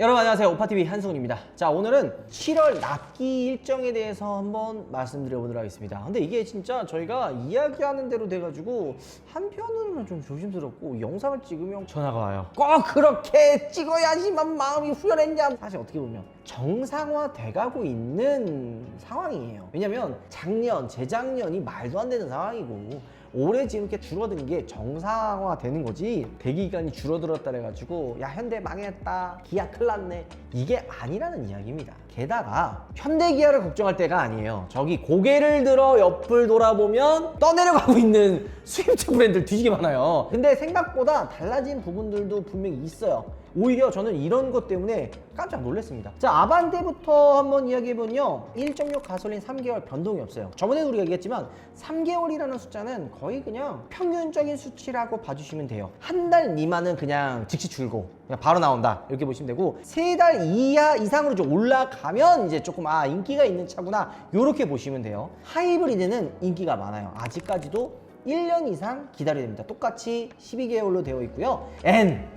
여러분 안녕하세요. 오파TV 한승훈입니다. 자, 오늘은 7월 납기 일정에 대해서 한번 말씀드려보도록 하겠습니다. 근데 이게 진짜 저희가 이야기하는 대로 돼가지고 한편으로는 좀 조심스럽고 영상을 찍으면 전화가 와요. 꼭 그렇게 찍어야지만 마음이 후련했냐. 사실 어떻게 보면 정상화 돼가고 있는 상황이에요. 왜냐면 작년, 재작년이 말도 안 되는 상황이고 올해 지금 이렇게 줄어든 게 정상화 되는 거지, 대기기간이 줄어들었다 해가지고 야 현대 망했다, 기아 큰일 났네, 이게 아니라는 이야기입니다. 게다가 현대기아를 걱정할 때가 아니에요. 저기 고개를 들어 옆을 돌아보면 떠내려가고 있는 스위프트 브랜드들 뒤지게 많아요. 근데 생각보다 달라진 부분들도 분명히 있어요. 오히려 저는 이런 것 때문에 깜짝 놀랐습니다. 자, 아반떼부터 한번 이야기해보면요, 1.6 가솔린 3개월 변동이 없어요. 저번에도 우리가 얘기했지만 3개월이라는 숫자는 거의 그냥 평균적인 수치라고 봐주시면 돼요. 한 달 미만은 그냥 즉시 줄고 그냥 바로 나온다, 이렇게 보시면 되고, 3달 이하 이상으로 좀 올라가면 이제 조금 인기가 있는 차구나, 이렇게 보시면 돼요. 하이브리드는 인기가 많아요. 아직까지도 1년 이상 기다려야 됩니다. 똑같이 12개월로 되어 있고요. N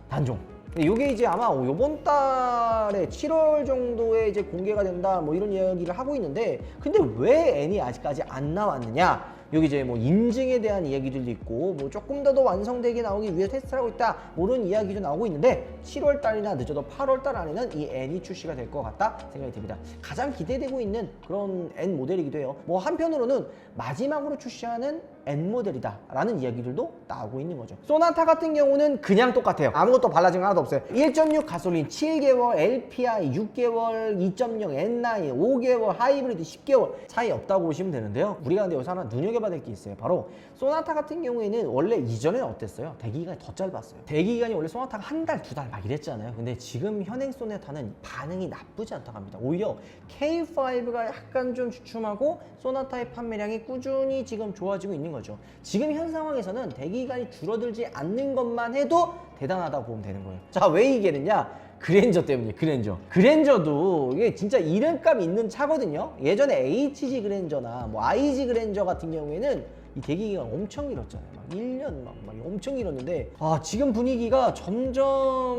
단종. 이게 이제 아마 이번 달에 7월 정도에 이제 공개가 된다, 뭐 이런 이야기를 하고 있는데, 근데 왜 N이 아직까지 안 나왔느냐? 여기 이제 뭐 인증에 대한 이야기들도 있고, 뭐 조금 더 완성되게 나오기 위해 테스트를 하고 있다, 이런 이야기도 나오고 있는데, 7월 달이나 늦어도 8월 달 안에는 이 N이 출시가 될 것 같다 생각이 듭니다. 가장 기대되고 있는 그런 N 모델이기도 해요. 뭐 한편으로는 마지막으로 출시하는 N 모델이다 라는 이야기들도 나오고 있는 거죠. 소나타 같은 경우는 그냥 똑같아요. 아무것도 달라진 거 하나도 없어요. 1.6 가솔린 7개월, LPI 6개월, 2.0 N9 5개월, 하이브리드 10개월 차이 없다고 보시면 되는데요. 우리가 근데 여기서 하나 눈여겨봐야 될 게 있어요. 바로 소나타 같은 경우에는 원래 이전에는 어땠어요? 대기기간이 더 짧았어요. 대기기간이 원래 소나타가 한 달, 두 달 막 이랬잖아요. 근데 지금 현행 소나타는 반응이 나쁘지 않다고 합니다. 오히려 K5가 약간 좀 주춤하고 소나타의 판매량이 꾸준히 지금 좋아지고 있는 거죠. 지금 현 상황에서는 대기기간이 줄어들지 않는 것만 해도 대단하다고 보면 되는 거예요. 자, 왜 이게 되냐? 그랜저 때문이에요. 그랜저도 이게 진짜 이름값 있는 차거든요. 예전에 HG 그랜저나 뭐 IG 그랜저 같은 경우에는 이 대기기간 엄청 길었잖아요. 막 1년 막 엄청 길었는데, 지금 분위기가 점점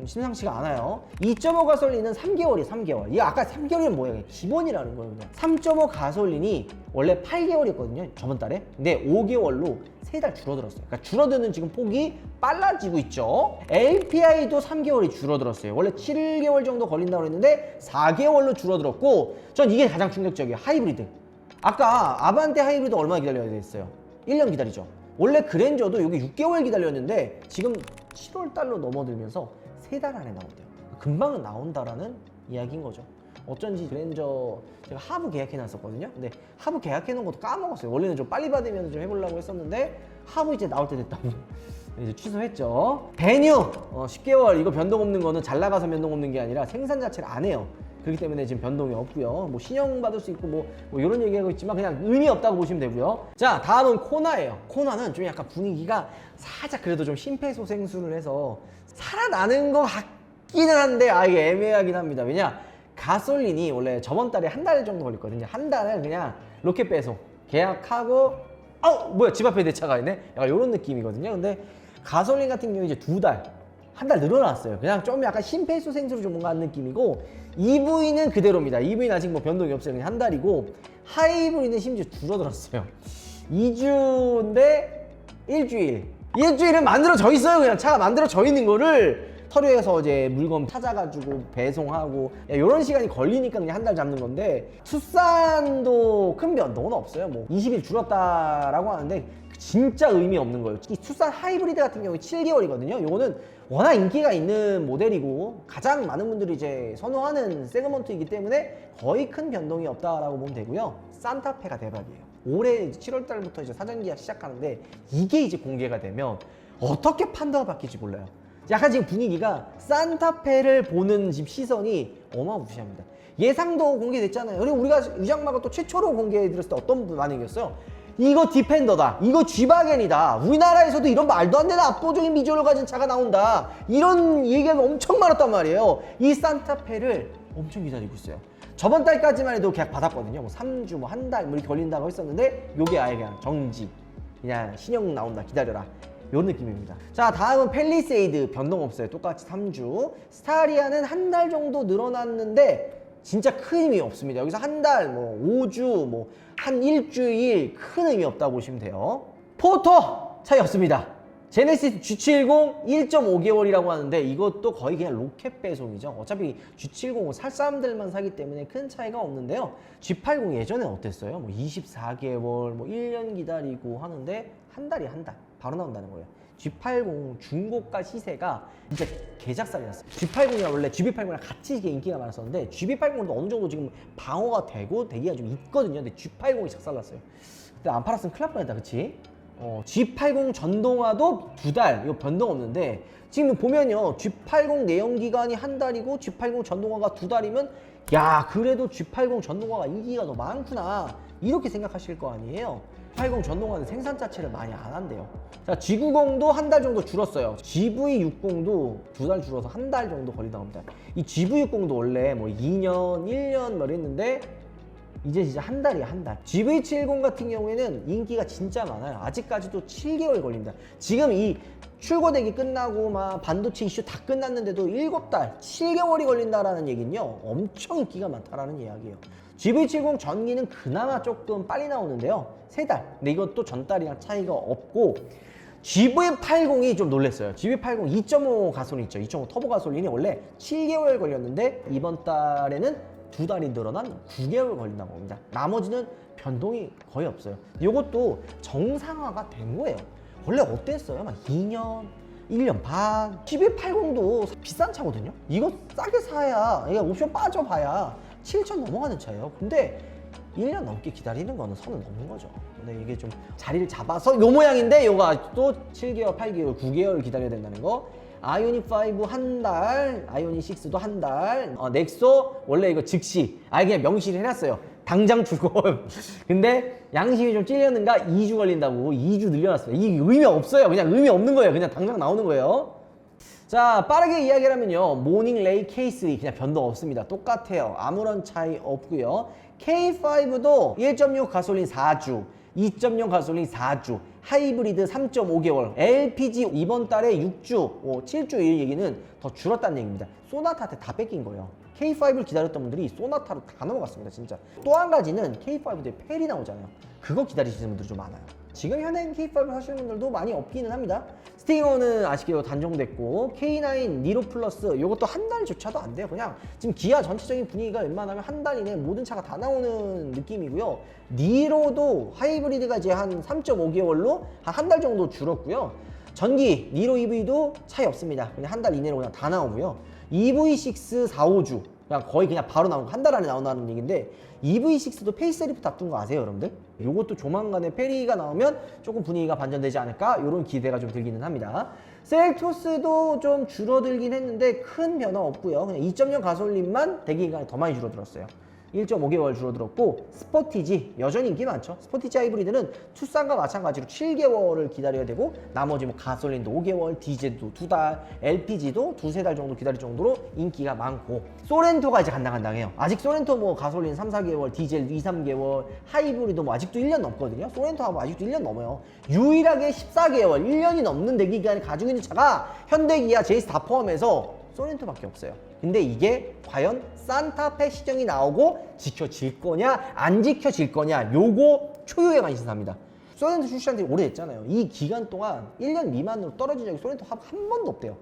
심상치가 않아요. 2.5 가솔린은 3개월이에요. 3개월. 이 아까 3개월이면 뭐예요? 기본이라는 거예요. 그냥 3.5 가솔린이 원래 8개월이었거든요, 저번 달에. 근데 5개월로 3달 줄어들었어요. 그러니까 줄어드는 지금 폭이 빨라지고 있죠. LPI도 3개월이 줄어들었어요. 원래 7개월 정도 걸린다고 했는데 4개월로 줄어들었고, 전 이게 가장 충격적이에요. 하이브리드. 아까 아반떼 하이브리드 얼마나 기다려야 됐어요? 1년 기다리죠. 원래 그랜저도 여기 6개월 기다렸는데 지금 7월 달로 넘어들면서 3달 안에 나온대요. 금방은 나온다라는 이야기인 거죠. 어쩐지 그랜저 제가 하부 계약해놨었거든요. 근데 하부 계약해놓은 것도 까먹었어요. 원래는 좀 빨리 받으면 좀 해보려고 했었는데 하부 이제 나올 때 됐다고 이제 취소했죠. 배뉴 10개월 이거 변동 없는 거는 잘 나가서 변동 없는 게 아니라 생산 자체를 안 해요. 그렇기 때문에 지금 변동이 없고요. 뭐 신형 받을 수 있고 뭐 이런 얘기하고 있지만 그냥 의미 없다고 보시면 되고요. 자, 다음은 코나예요. 코나는 좀 약간 분위기가 살짝 그래도 좀 심폐소생술을 해서 살아나는 것 같기는 한데 이게 애매하긴 합니다. 왜냐, 가솔린이 원래 저번 달에 한 달 정도 걸렸거든요. 한 달을 그냥 로켓 배송 계약하고 뭐야 집 앞에 내 차가 있네, 약간 이런 느낌이거든요. 근데 가솔린 같은 경우 이제 2달, 한 달 늘어났어요. 그냥 좀 약간 심폐소생술을 좀 뭔가 하는 느낌이고, EV는 그대로입니다. EV는 아직 뭐 변동이 없어요. 그냥 한 달이고, 하이브리드는 심지어 줄어들었어요. 2주인데 일주일은 만들어져 있어요. 그냥 차가 만들어져 있는 거를 서류에서 이제 물건 찾아가지고 배송하고 이런 시간이 걸리니까 그냥 한 달 잡는 건데, 투싼도 큰 변동은 없어요. 뭐 20일 줄었다라고 하는데 진짜 의미 없는 거예요. 이 투싼 하이브리드 같은 경우에 7개월이거든요. 요거는 워낙 인기가 있는 모델이고 가장 많은 분들이 이제 선호하는 세그먼트이기 때문에 거의 큰 변동이 없다라고 보면 되고요. 산타페가 대박이에요. 올해 7월 달부터 이제 사전 계약 시작하는데, 이게 이제 공개가 되면 어떻게 판도가 바뀔지 몰라요. 약간 지금 분위기가 산타페를 보는 지금 시선이 어마무시합니다. 예상도 공개됐잖아요. 그리고 우리가 유장마가 또 최초로 공개해드렸을 때 어떤 반응이었어요? 이거 디펜더다, 이거 G바겐이다, 우리나라에서도 이런 말도 안 되는 압도적인 비주얼을 가진 차가 나온다, 이런 얘기가 엄청 많았단 말이에요. 이 산타페를 엄청 기다리고 있어요. 저번 달까지만 해도 계약 받았거든요. 뭐 3주, 뭐 한 달 이렇게 걸린다고 했었는데, 요게 아예 그냥 정지, 그냥 신형 나온다, 기다려라, 이런 느낌입니다. 자, 다음은 팰리세이드 변동 없어요. 똑같이 3주. 스타리아는 한 달 정도 늘어났는데 진짜 큰 의미 없습니다. 여기서 한 달, 뭐 5주, 뭐 한 일주일 큰 의미 없다고 보시면 돼요. 포터 차이 없습니다. 제네시스 G70 1.5개월이라고 하는데 이것도 거의 그냥 로켓 배송이죠. 어차피 G70은 살 사람들만 사기 때문에 큰 차이가 없는데요. G80 예전에 어땠어요? 뭐 24개월, 뭐 1년 기다리고 하는데 한 달이 한 달 바로 나온다는 거예요. G80 중고가 시세가 진짜 개작살이 났어요. G80이랑 원래 GB80이랑 같이 이게 인기가 많았었는데 GB80도 어느 정도 지금 방어가 되고 대기가 좀 있거든요. 근데 G80이 작살났어요. 근데 안 팔았으면 큰일 날 뻔했다, 그치? G80 전동화도 2달, 이거 변동 없는데 지금 보면요, G80 내연기관이 한 달이고 G80 전동화가 2달이면 야, 그래도 G80 전동화가 인기가 더 많구나 이렇게 생각하실 거 아니에요. G80 전동화는 생산 자체를 많이 안 한대요. 자, G90도 한 달 정도 줄었어요. GV60도 2달 줄어서 한 달 정도 거리 나옵니다. 이 GV60도 원래 뭐 2년, 1년 뭐 이랬는데 이제 진짜 한 달이야, 한 달. GV70 같은 경우에는 인기가 진짜 많아요. 아직까지도 7개월 걸립니다. 지금 이 출고되기 끝나고 막 반도체 이슈 다 끝났는데도 7달, 7개월이 걸린다라는 얘기는요, 엄청 인기가 많다라는 이야기예요. GV70 전기는 그나마 조금 빨리 나오는데요, 3달. 근데 이것도 전달이랑 차이가 없고, GV80이 좀 놀랬어요. GV80 2.5 가솔린 있죠. 2.5 터보 가솔린이 원래 7개월 걸렸는데 이번 달에는 2달이 늘어난 9개월 걸린다고 합니다. 나머지는 변동이 거의 없어요. 이것도 정상화가 된 거예요. 원래 어땠어요? 막 2년, 1년 반. GV80도 비싼 차거든요. 이거 싸게 사야, 이게 옵션 빠져봐야 7천 넘어가는 차예요. 근데 1년 넘게 기다리는 거는 선을 넘는 거죠. 근데 이게 좀 자리를 잡아서 요 모양인데 요거 또 7개월, 8개월, 9개월 기다려야 된다는 거. 아이오닉 5 한 달, 아이오닉 6도 한 달, 넥소 원래 이거 즉시 그냥 명시를 해놨어요. 당장 출고. 근데 양심이 좀 찔렸는가 2주 걸린다고 2주 늘려놨어요. 이 의미 없어요. 그냥 의미 없는 거예요. 그냥 당장 나오는 거예요. 자, 빠르게 이야기를 하면요, 모닝레이 K3 그냥 변동 없습니다. 똑같아요. 아무런 차이 없고요. K5도 1.6 가솔린 4주, 2.0 가솔린 4주, 하이브리드 3.5개월, LPG 이번 달에 6주, 7주 이 얘기는 더 줄었다는 얘기입니다. 소나타한테 다 뺏긴 거예요. K5를 기다렸던 분들이 소나타로 다 넘어갔습니다, 진짜. 또 한 가지는 K5에 펠이 나오잖아요. 그거 기다리시는 분들이 좀 많아요. 지금 현행 K5를 하시는 분들도 많이 없기는 합니다. 스팅어는 아쉽게도 단종됐고, K9 니로 플러스 이것도 한 달조차도 안 돼요. 그냥 지금 기아 전체적인 분위기가 웬만하면 한 달 이내에 모든 차가 다 나오는 느낌이고요. 니로도 하이브리드가 이제 한 3.5개월로 한 달 정도 줄었고요. 전기 니로 EV도 차이 없습니다. 그냥 한 달 이내로 그냥 다 나오고요. EV6 4, 5주 그냥 거의 그냥 바로 나온 거, 한 달 안에 나온다는 얘기인데, EV6도 페이스리프트 앞둔 거 아세요, 여러분들? 요것도 조만간에 페리가 나오면 조금 분위기가 반전되지 않을까, 이런 기대가 좀 들기는 합니다. 셀토스도 좀 줄어들긴 했는데 큰 변화 없고요. 그냥 2.0 가솔린만 대기기간이 더 많이 줄어들었어요. 1.5개월 줄어들었고, 스포티지 여전히 인기 많죠. 스포티지 하이브리드는 투싼과 마찬가지로 7개월을 기다려야 되고, 나머지 뭐 가솔린도 5개월, 디젤도 2달, LPG도 2~3달 정도 기다릴 정도로 인기가 많고, 소렌토가 이제 간당간당해요. 아직 소렌토 뭐 가솔린 3~4개월, 디젤 2~3개월, 하이브리드 뭐 아직도 1년 넘거든요. 소렌토하고 아직도 1년 넘어요. 유일하게 14개월, 1년이 넘는 대기기간을 가지고 있는 차가 현대, 기아, 제이스 다 포함해서 소렌토밖에 없어요. 근데 이게 과연 산타페 시정이 나오고 지켜질 거냐 안 지켜질 거냐, 요거 초유의 관심사입니다. 소렌토 출시한 지 오래됐잖아요. 이 기간 동안 1년 미만으로 떨어진 적이 소렌토 한 번도 없대요.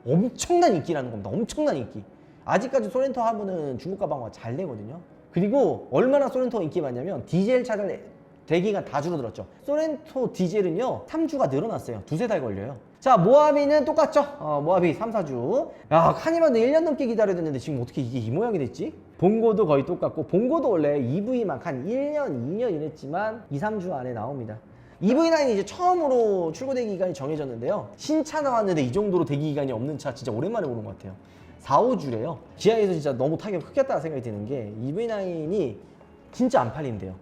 엄청난 인기라는 겁니다. 엄청난 인기. 아직까지 소렌토 하면은 중고가 방어가 잘 되거든요. 그리고 얼마나 소렌토가 인기 많냐면 디젤 차들 대기가 다 줄어들었죠. 소렌토 디젤은요 3주가 늘어났어요. 2~3달 걸려요. 자, 모하비는 똑같죠. 모하비 3~4주. 야, 카니발도 1년 넘게 기다려야 되는데 지금 어떻게 이게 이 모양이 됐지? 봉고도 거의 똑같고, 봉고도 원래 EV만 한 1년, 2년 이랬지만 2~3주 안에 나옵니다. EV9이 이제 처음으로 출고 대기 기간이 정해졌는데요. 신차 나왔는데 이 정도로 대기 기간이 없는 차 진짜 오랜만에 보는 것 같아요. 4~5주래요. 기아에서 진짜 너무 타격 크겠다는 생각이 드는 게, EV9이 진짜 안 팔린대요.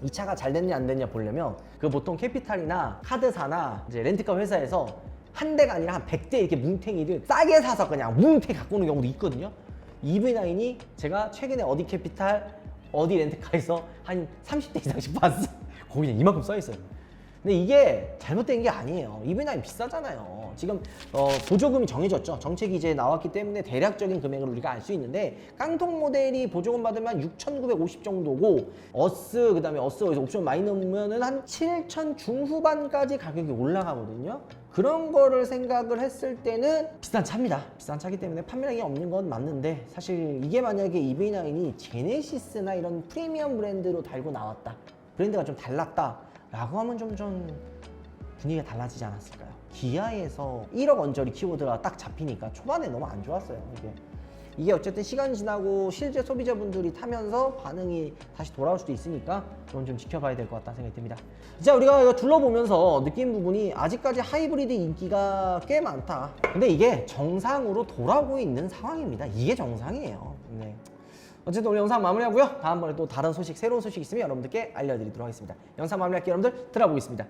이 차가 잘 됐냐 안 됐냐 보려면 그 보통 캐피탈이나 카드사나 이제 렌트카 회사에서 한 대가 아니라 한 100대 이렇게 뭉탱이를 싸게 사서 그냥 뭉탱이 갖고 오는 경우도 있거든요. EV9이 제가 최근에 어디 캐피탈, 어디 렌트카에서 한 30대 이상씩 봤어요. 거기 그냥 이만큼 써있어요. 근데 이게 잘못된 게 아니에요. EV9 비싸잖아요. 지금 보조금이 정해졌죠. 정책이 이제 나왔기 때문에 대략적인 금액을 우리가 알 수 있는데 깡통 모델이 보조금 받으면 6,950 정도고 그다음에 어스에서 옵션 많이 넣으면은 한 7,000 중후반까지 가격이 올라가거든요. 그런 거를 생각을 했을 때는 비싼 차입니다. 비싼 차기 때문에 판매량이 없는 건 맞는데 사실 이게 만약에 EV9이 제네시스나 이런 프리미엄 브랜드로 달고 나왔다. 브랜드가 좀 달랐다. 라고 하면 좀 분위기가 달라지지 않았을까요? 기아에서 1억 언저리 키워드가 딱 잡히니까 초반에 너무 안 좋았어요. 이게 어쨌든 시간이 지나고 실제 소비자분들이 타면서 반응이 다시 돌아올 수도 있으니까 그건 좀 지켜봐야 될 것 같다는 생각이 듭니다. 자, 우리가 이거 둘러보면서 느낀 부분이 아직까지 하이브리드 인기가 꽤 많다. 근데 이게 정상으로 돌아오고 있는 상황입니다. 이게 정상이에요. 네. 어쨌든 오늘 영상 마무리하고요. 다음번에 또 다른 소식, 새로운 소식 있으면 여러분들께 알려드리도록 하겠습니다. 영상 마무리할게요. 여러분들 들어보겠습니다.